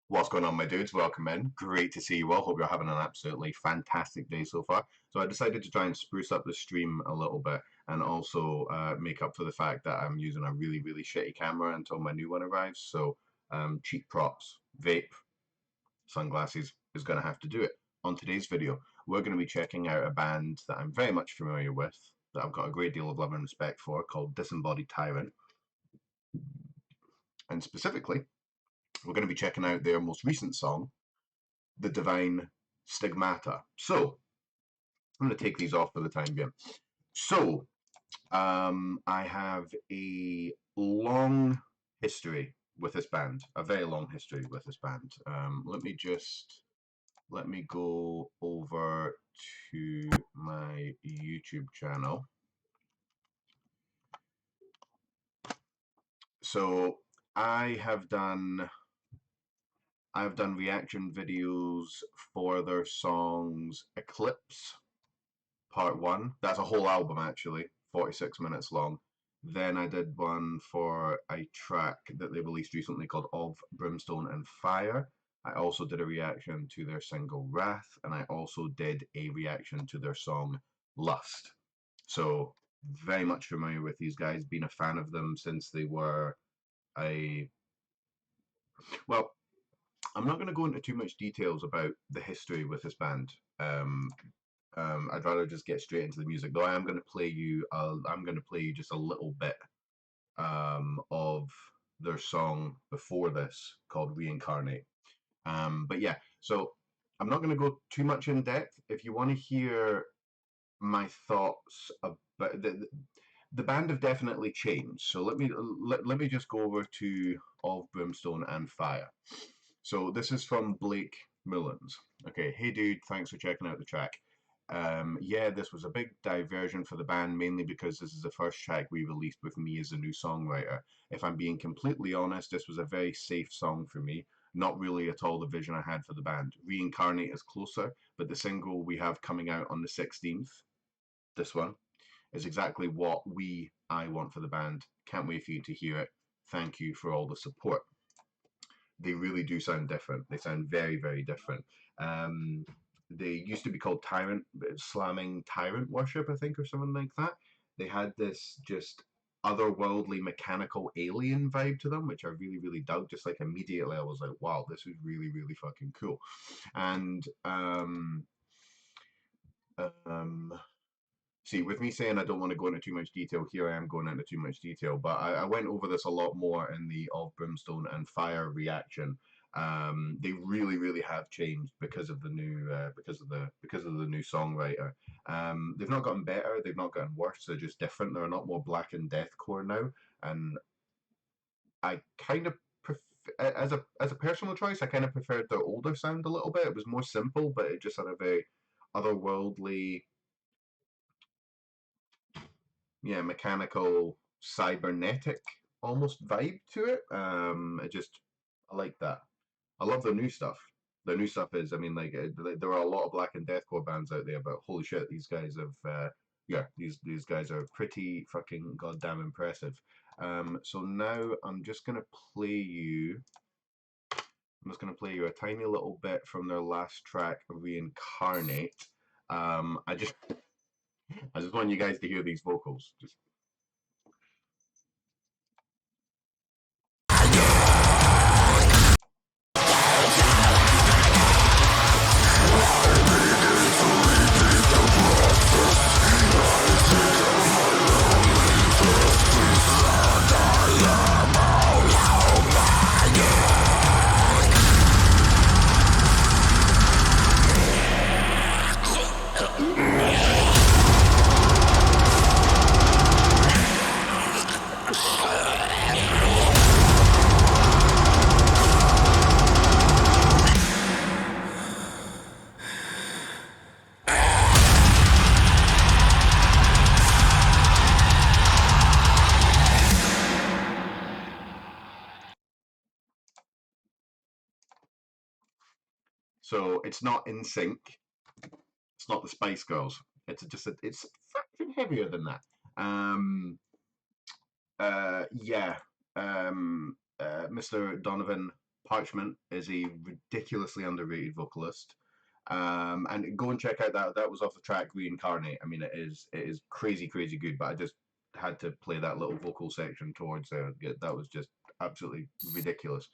What's going on, my dudes? Welcome in. Great to see you all. Hope you're having an absolutely fantastic day so far. So I decided to try and spruce up the stream a little bit and also make up for the fact that I'm using a really, really shitty camera until my new one arrives. So cheap props, vape, sunglasses is going to have to do it. On today's video, we're going to be checking out a band that I'm very much familiar with, that I've got a great deal of love and respect for, called Disembodied Tyrant. And specifically, we're going to be checking out their most recent song, the Divine Stigmata. So I'm going to take these off for the time being. So I have a long history with this band, a very long history with this band. Let me go over to my YouTube channel. So I've done reaction videos for their songs Eclipse Part 1. That's a whole album actually, 46 minutes long. Then I did one for a track that they released recently called Of Brimstone and Fire. I also did a reaction to their single Wrath, and I also did a reaction to their song Lust. So very much familiar with these guys, been a fan of them since they were a well, I'm not going to go into too much details about the history with this band. I'd rather just get straight into the music. Though I am going to play you. I'm going to play you just a little bit of their song before this called "Reincarnate." But yeah, so I'm not going to go too much in depth. If you want to hear my thoughts about the band, have definitely changed. So let me just go over to Of Brimstone and Fire. So this is from Blake Mullins. Okay, hey dude, thanks for checking out the track. Yeah, this was a big diversion for the band, mainly because this is the first track we released with me as a new songwriter. If I'm being completely honest, this was a very safe song for me. Not really at all the vision I had for the band. Reincarnate is closer, but the single we have coming out on the 16th, this one, is exactly what I want for the band. Can't wait for you to hear it. Thank you for all the support. They really do sound different. They sound very, very different. Um, they used to be called Tyrant, slamming Tyrant worship, I think, or something like that. They had this just otherworldly mechanical alien vibe to them, which I really, really dug. Just like immediately, I was like, wow, this is really, really fucking cool. And see, with me saying I don't want to go into too much detail, here I am going into too much detail. But I went over this a lot more in the Of Brimstone and Fire reaction. They really, really have changed because of the new because of the new songwriter. They've not gotten better, they've not gotten worse. They're just different. They're a lot more black and deathcore now, and I kind of as a personal choice, I kind of preferred their older sound a little bit. It was more simple, but it just had a very otherworldly, yeah, mechanical, cybernetic almost vibe to it. I like that. I love their new stuff. Their new stuff is, I mean, like there are a lot of black and deathcore bands out there, but holy shit, these guys have, yeah, these guys are pretty fucking goddamn impressive. So now I'm just gonna play you. I'm just gonna play you a tiny little bit from their last track, Reincarnate. I just I just want you guys to hear these vocals. Just so it's not in sync. It's not the Spice Girls. It's fucking heavier than that. Um, yeah. Mr. Donovan Parchment is a ridiculously underrated vocalist. And go and check out that was off the track Reincarnate. I mean, it is crazy good, but I just had to play that little vocal section towards there. That was just absolutely ridiculous.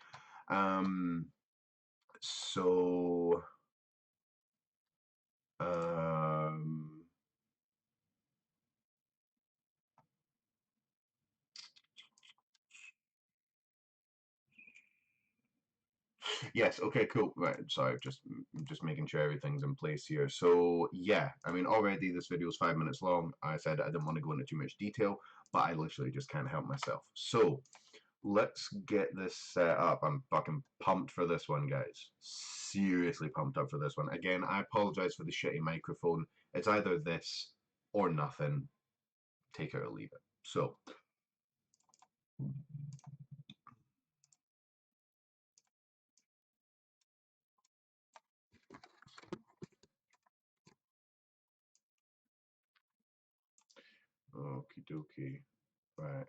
So yes, okay, cool. Right, sorry, just making sure everything's in place here. So yeah, I mean, already this video is 5 minutes long. I said I didn't want to go into too much detail, but I literally just can't help myself. So let's get this set up. I'm fucking pumped for this one, guys. Seriously pumped up for this one. Again, I apologize for the shitty microphone. It's either this or nothing. Take it or leave it. So okie dokie. Right.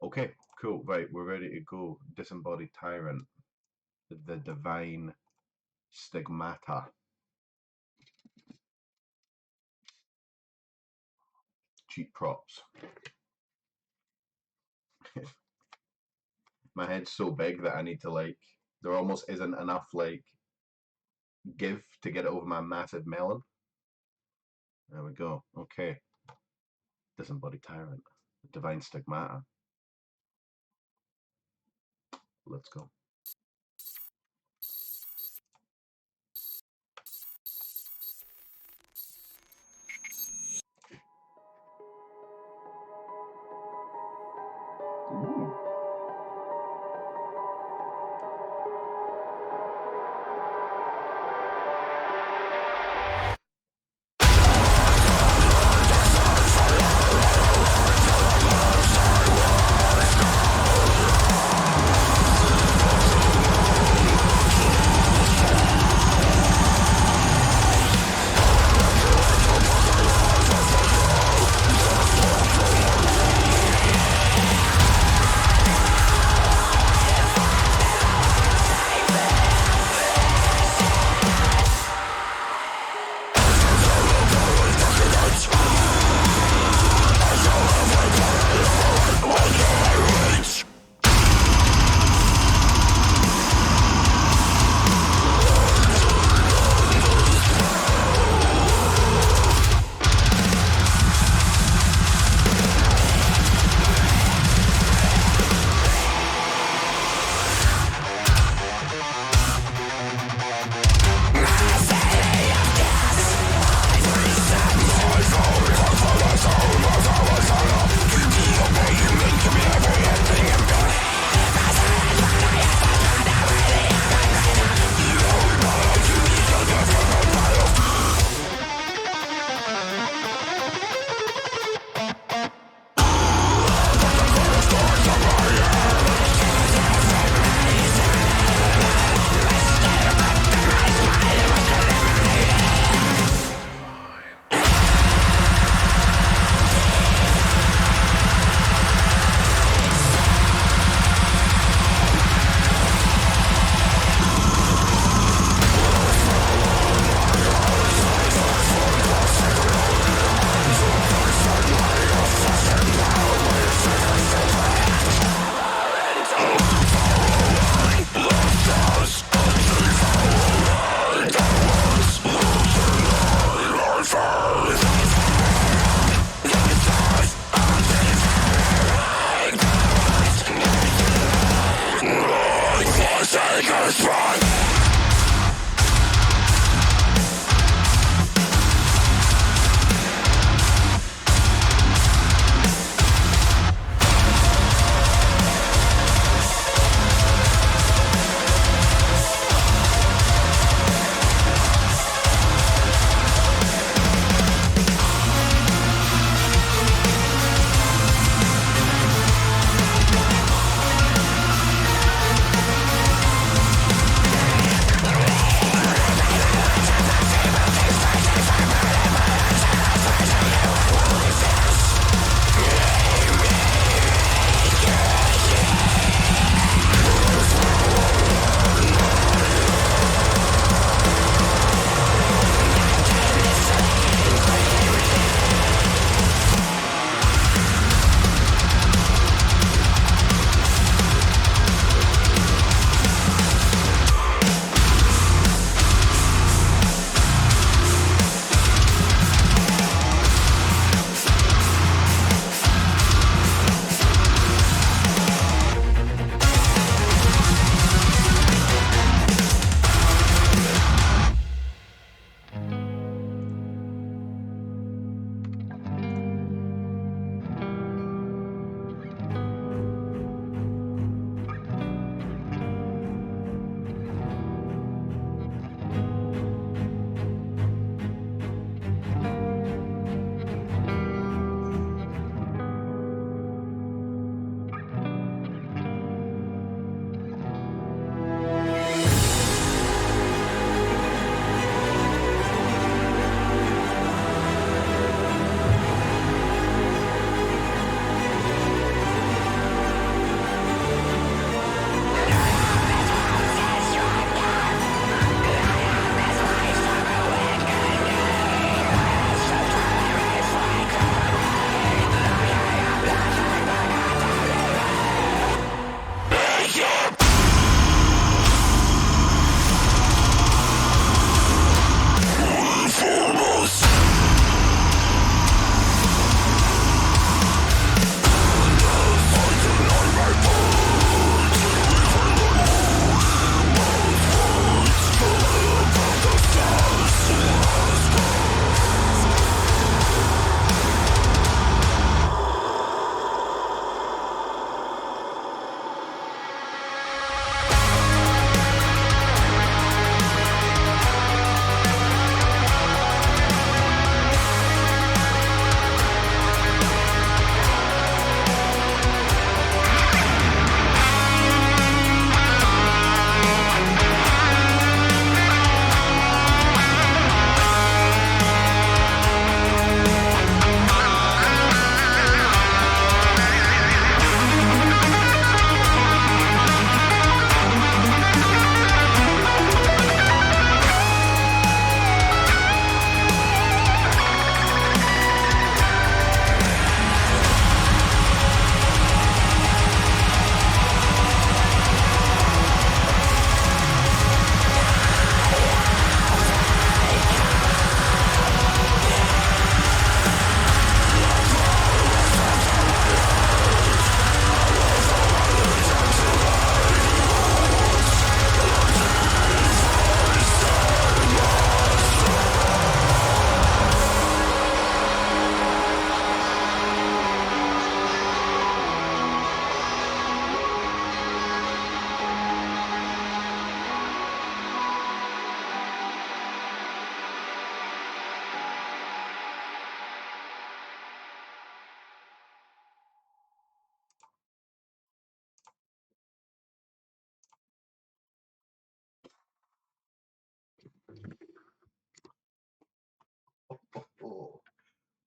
Okay, cool. Right, we're ready to go. Disembodied Tyrant. The Divine Stigmata. Cheap props. My head's so big that I need to like, there almost isn't enough like give to get it over my massive melon. There we go. Okay. Disembodied Tyrant. Divine Stigmata. Let's go. Ooh.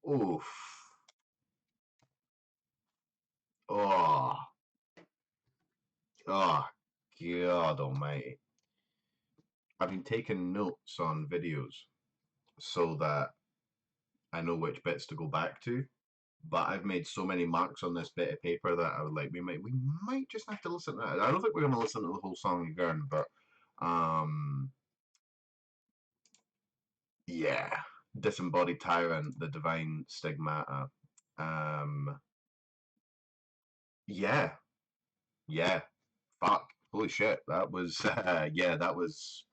Oof. Oh. Oh. God almighty. I've been taking notes on videos so that I know which bits to go back to. But I've made so many marks on this bit of paper that I would like. We might just have to listen to that. I don't think we're going to listen to the whole song again, but um, yeah, Disembodied Tyrant, the Divine Stigmata. Um, yeah, yeah. Fuck, holy shit, that was yeah, that was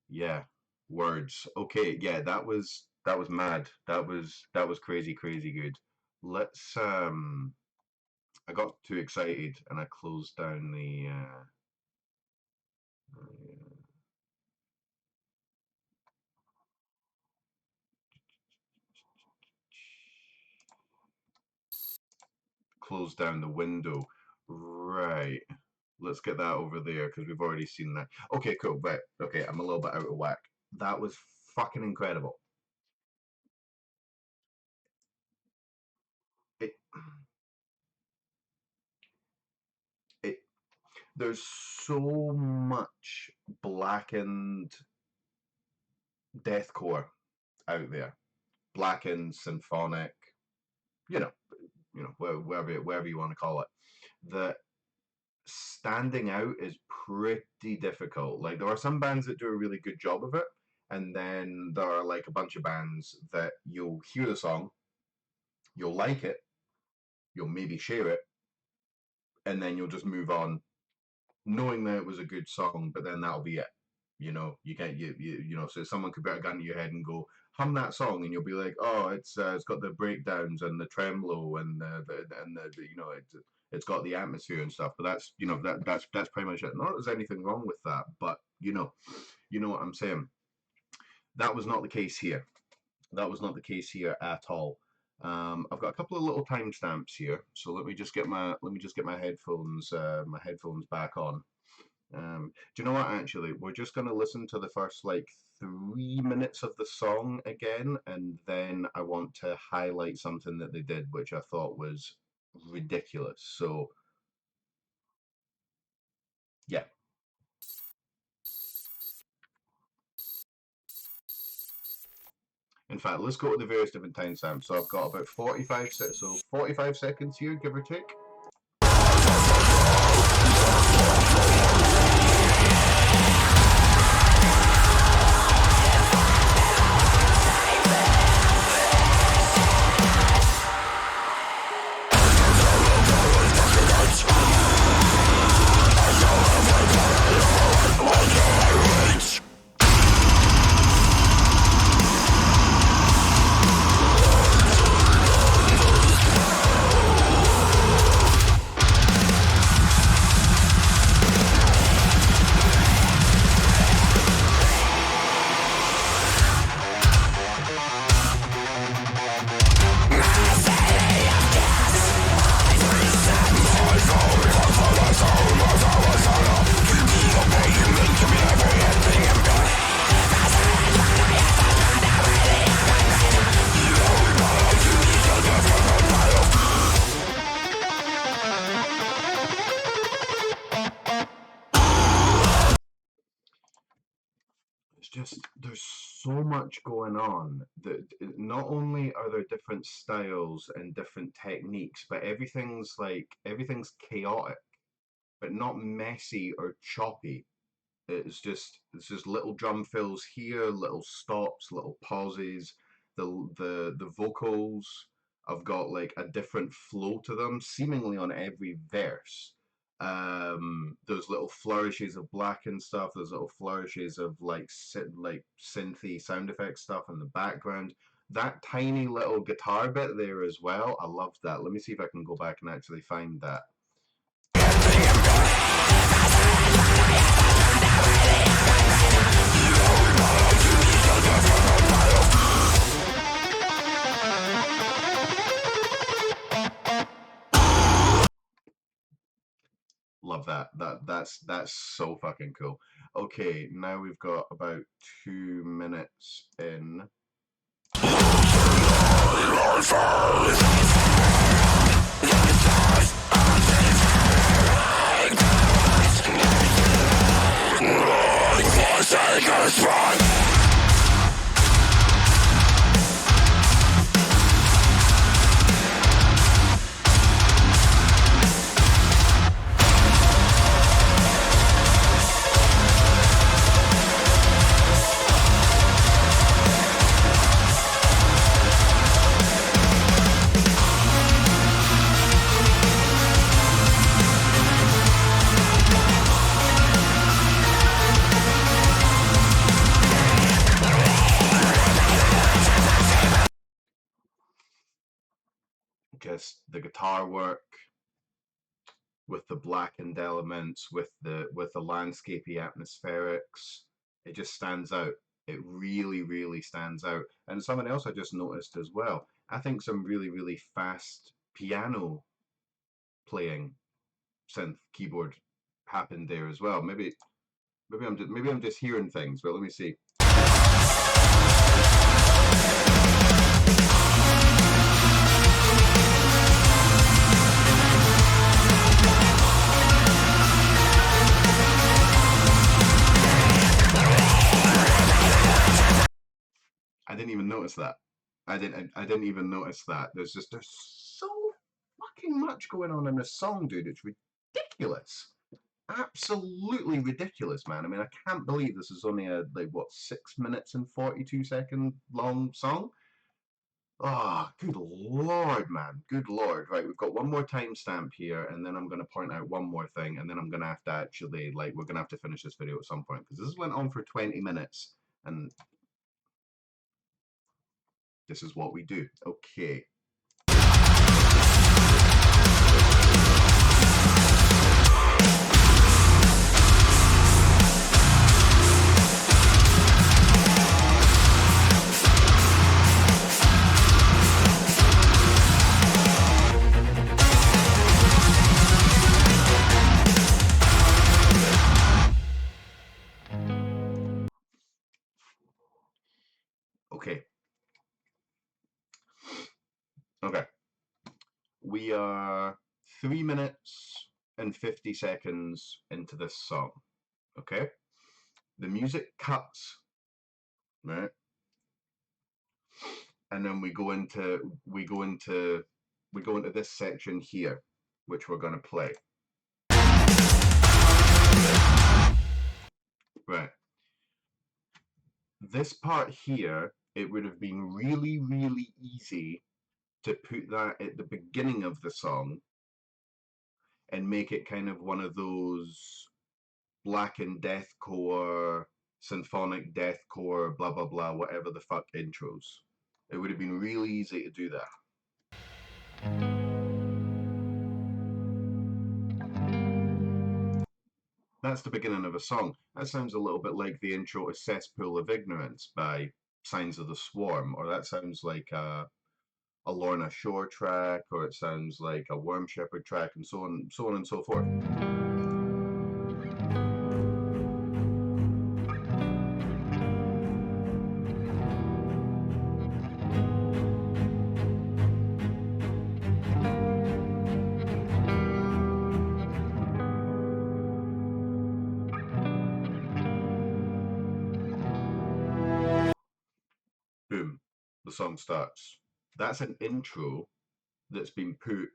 yeah. Words. Okay, yeah, that was mad. That was crazy, crazy good. Let's I got too excited and I closed down the close down the window. Right. Let's get that over there because we've already seen that. Okay, cool. Right. Okay, I'm a little bit out of whack. That was fucking incredible. It, it, there's so much blackened deathcore out there. Blackened, symphonic, you know, wherever you want to call it. That standing out is pretty difficult. Like there are some bands that do a really good job of it, and then there are like a bunch of bands that you'll hear the song, you'll like it, you'll maybe share it, and then you'll just move on, knowing that it was a good song, but then that'll be it. You can't so someone could put a gun to your head and go hum that song, and you'll be like, oh, it's got the breakdowns and the tremolo and it's got the atmosphere and stuff. But that's pretty much it. Not that there's anything wrong with that, but you know what I'm saying. That was not the case here. That was not the case here at all. I've got a couple of little timestamps here, so let me just get my headphones back on. Do you know what? Actually, we're just going to listen to the first like 3 minutes of the song again, and then I want to highlight something that they did, which I thought was ridiculous. So yeah. In fact, let's go to the various different timestamps. So I've got about 45 seconds here, give or take. It's just there's so much going on that not only are there different styles and different techniques, but everything's chaotic, but not messy or choppy. It's just little drum fills here, little stops, little pauses. The vocals have got like a different flow to them, seemingly on every verse. There's little flourishes of black and stuff. There's little flourishes of like synthy sound effect stuff in the background. That tiny little guitar bit there as well. I loved that. Let me see if I can go back and actually find that. Love that. That's so fucking cool. Okay, now we've got about 2 minutes in. just the guitar work with the blackened elements, with the landscapey atmospherics, it just stands out. It really, really stands out. And something else I just noticed as well. I think some really, really fast piano playing synth keyboard happened there as well. Maybe I'm just hearing things, but let me see. I didn't even notice that. I didn't even notice that. There's so fucking much going on in this song, dude. It's ridiculous. Absolutely ridiculous, man. I mean, I can't believe this is only a, like, what, 6 minutes and 42-second long song. Oh, good lord, man. Good lord. Right, we've got one more timestamp here, and then I'm going to point out one more thing, and then I'm going to have to actually, like, we're going to have to finish this video at some point, because this went on for 20 minutes, and this is what we do. Okay. Okay. Okay. We are 3 minutes and 50 seconds into this song. Okay? The music cuts, right? And then we go into this section here, which we're going to play. Right. This part here, it would have been really, really easy to put that at the beginning of the song and make it kind of one of those black and deathcore, symphonic deathcore, blah blah blah, whatever the fuck intros. It would have been really easy to do that. That's the beginning of a song. That sounds a little bit like the intro to Cesspool of Ignorance by Signs of the Swarm, or that sounds like a Lorna Shore track, or it sounds like a Worm Shepherd track, and so on and so forth. Boom, the song starts. That's an intro that's been put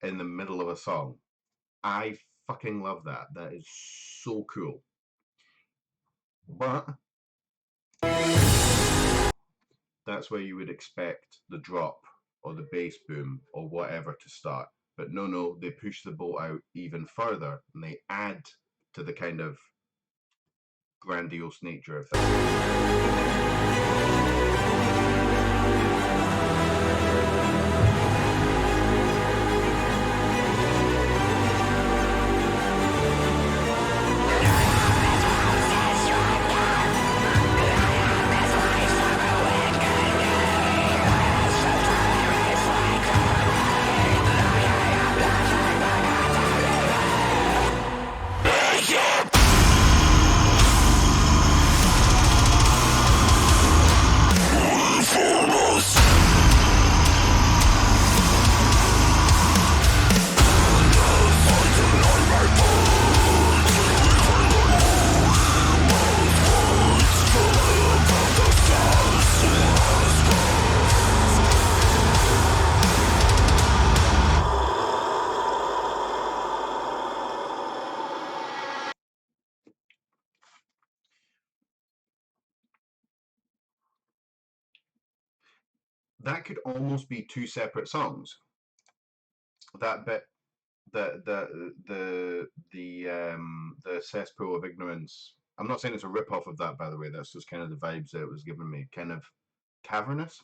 in the middle of a song. I fucking love that. That is so cool. But that's where you would expect the drop or the bass boom or whatever to start. But no, they push the boat out even further and they add to the kind of grandiose nature of things. That could almost be two separate songs. That bit, the Cesspool of Ignorance. I'm not saying it's a rip off of that, by the way. That's just kind of the vibes that it was giving me, kind of cavernous.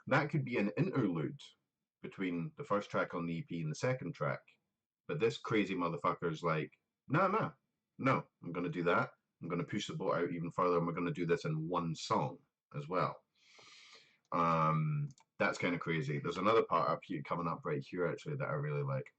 That could be an interlude between the first track on the EP and the second track. But this crazy motherfucker's like, no, I'm going to do that. I'm going to push the boat out even further, and we're going to do this in one song as well. That's kind of crazy. There's another part up here coming up right here actually that I really like.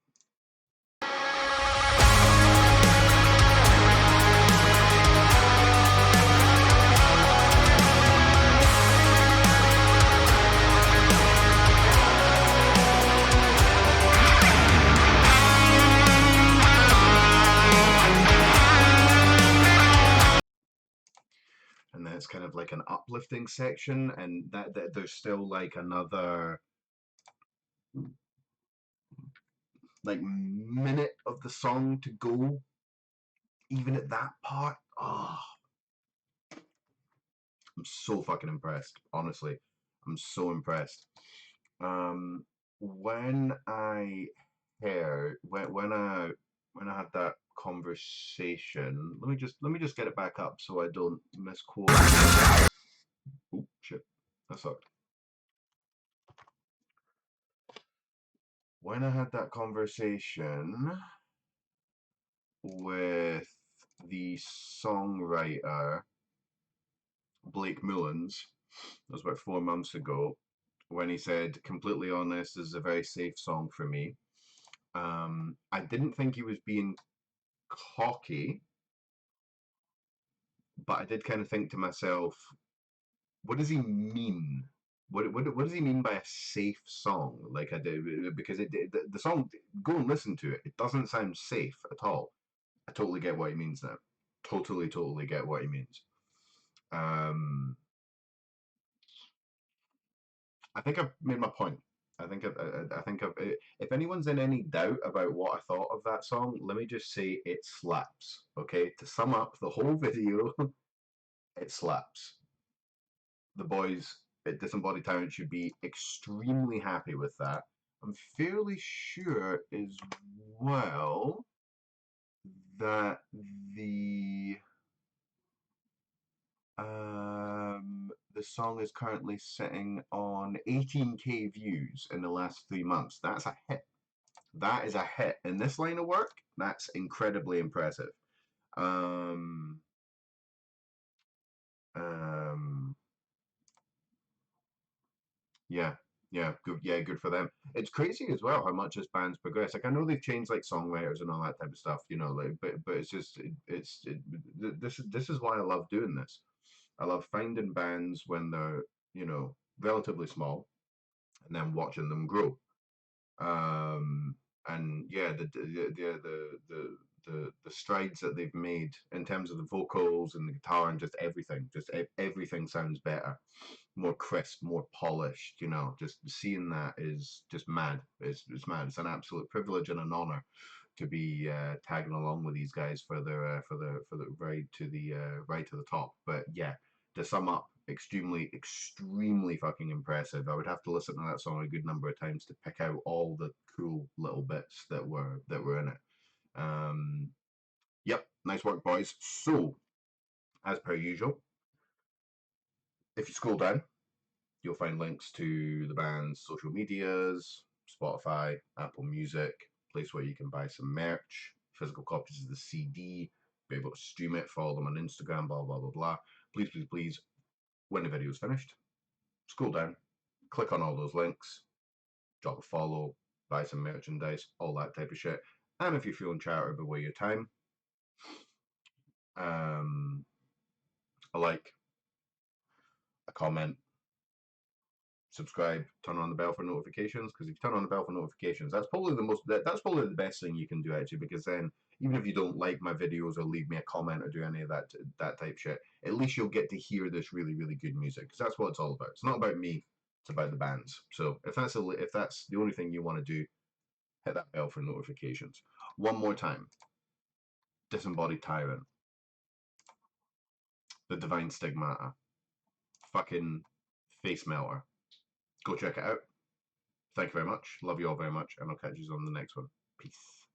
And then it's kind of like an uplifting section, and that there's still like another like minute of the song to go, even at that part. Oh, I'm so fucking impressed. Honestly, I'm so impressed. When I heard when I had that conversation, let me just get it back up so I don't misquote. Oh shit, that sucked. When I had that conversation with the songwriter Blake Mullins, that was about 4 months ago, when he said, completely honest, this is a very safe song for me. I didn't think he was being cocky, but I did kind of think to myself, what does he mean? What does he mean by a safe song? Like I did, because the song, go and listen to it. It doesn't sound safe at all. I totally get what he means now. Totally get what he means. I think I've made my point. I think if anyone's in any doubt about what I thought of that song, let me just say it slaps. Okay, to sum up the whole video, it slaps. The boys at Disembodied Tyrant should be extremely happy with that. I'm fairly sure as well that the song is currently sitting on 18k views in the last 3 months. That's a hit. That is a hit in this line of work. That's incredibly impressive. Um, um, yeah, good for them. It's crazy as well how much this band's progressed. Like I know they've changed like songwriters and all that type of stuff, you know. Like, but it's just this is why I love doing this. I love finding bands when they're relatively small and then watching them grow. Um, and yeah, the strides that they've made in terms of the vocals and the guitar and just everything, everything sounds better, more crisp, more polished. Just seeing that is just mad. It's mad. It's an absolute privilege and an honor to be tagging along with these guys for the ride to the top. But yeah, to sum up, extremely fucking impressive. I would have to listen to that song a good number of times to pick out all the cool little bits that were in it. Yep, nice work, boys. So, as per usual, if you scroll down, you'll find links to the band's social medias, Spotify, Apple Music, place where you can buy some merch, physical copies of the CD, be able to stream it, follow them on Instagram, blah, blah, blah, blah. Please, when the video is finished, scroll down, click on all those links, drop a follow, buy some merchandise, all that type of shit. And if you're feeling charitable with your time, a like, a comment, subscribe, turn on the bell for notifications. Because if you turn on the bell for notifications, that's probably the best thing you can do actually. Because then, even if you don't like my videos or leave me a comment or do any of that type shit, at least you'll get to hear this really good music. Because that's what it's all about. It's not about me. It's about the bands. So if that's the only thing you want to do, hit that bell for notifications. One more time. Disembodied Tyrant. The Divine Stigmata. Fucking face melter. Go check it out. Thank you very much. Love you all very much, and I'll catch you on the next one. Peace.